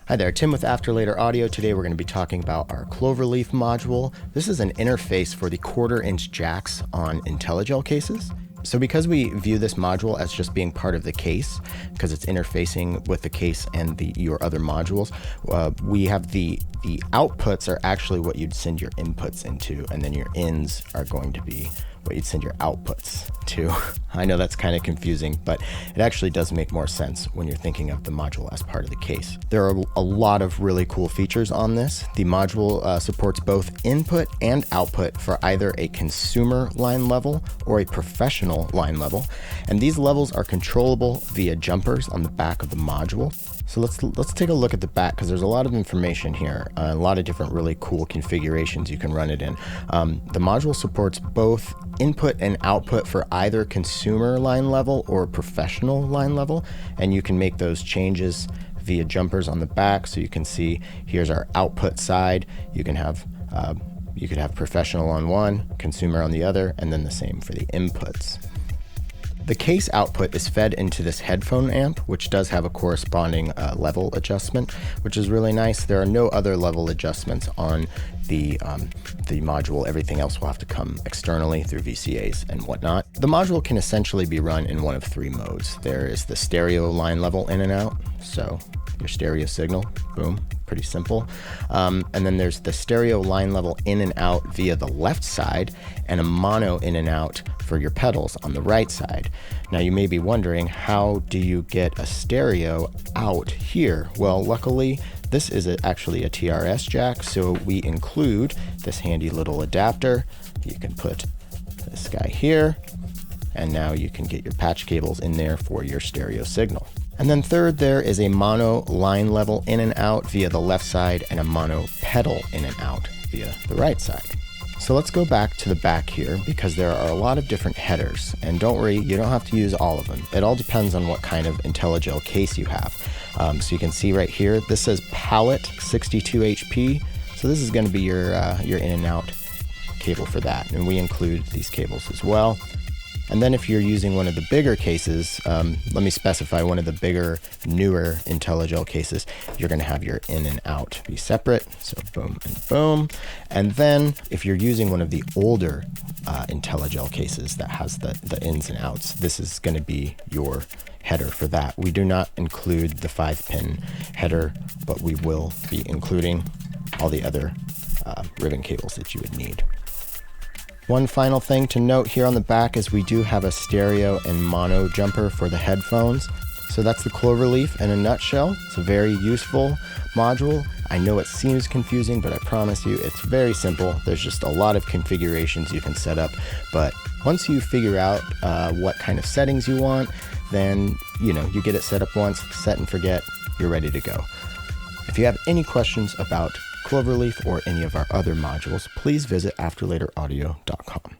Hi there, Tim with After Later Audio. Today we're going to be talking about our Cloverleaf module. This is an interface for the 1/4-inch jacks on Intellijel cases. So because we view this module as just being part of the case, because it's interfacing with the case and your other modules, we have the outputs are actually what you'd send your inputs into, and then your ins are going to be what you'd send your outputs to. I know that's kind of confusing, but it actually does make more sense when you're thinking of the module as part of the case. There are a lot of really cool features on this. The module supports both input and output for either a consumer line level or a professional line level, and these levels are controllable via jumpers on the back of the module. So let's take a look at the back, because there's a lot of information here, a lot of different really cool configurations you can run it in. The module supports both input and output for either consumer line level or professional line level, and you can make those changes via jumpers on the back. So you can see here's our output side. You can have you could have professional on one, consumer on the other, and then the same for the inputs. The case output is fed into this headphone amp, which does have a corresponding level adjustment, which is really nice. There are no other level adjustments on the module. Everything else will have to come externally through VCAs and whatnot. The module can essentially be run in one of 3 modes. There is the stereo line level in and out, so your stereo signal, boom, pretty simple. And then there's the stereo line level in and out via the left side, and a mono in and out for your pedals on the right side. Now you may be wondering, how do you get a stereo out here? Well, luckily this is actually a TRS jack, so we include this handy little adapter. You can put this guy here, and now you can get your patch cables in there for your stereo signal. And then third, there is a mono line level in and out via the left side, and a mono pedal in and out via the right side. So let's go back to the back here, because there are a lot of different headers, and don't worry, you don't have to use all of them. It all depends on what kind of Intellijel case you have. So you can see right here, this says pallet 62 HP. So this is going to be your in and out cable for that, and we include these cables as well. And then if you're using one of the bigger cases, let me specify one of the bigger, newer Intellijel cases, you're going to have your in and out be separate. So boom and boom. And then if you're using one of the older Intellijel cases that has the ins and outs, this is going to be your header for that. We do not include the 5-pin header, but we will be including all the other ribbon cables that you would need. One final thing to note here on the back is we do have a stereo and mono jumper for the headphones. So that's the Cloverleaf in a nutshell. It's a very useful module. I know it seems confusing, but I promise you it's very simple. There's just a lot of configurations you can set up, but once you figure out what kind of settings you want, then you get it set up once, set and forget, you're ready to go. If you have any questions about Cloverleaf or any of our other modules, please visit afterlateraudio.com.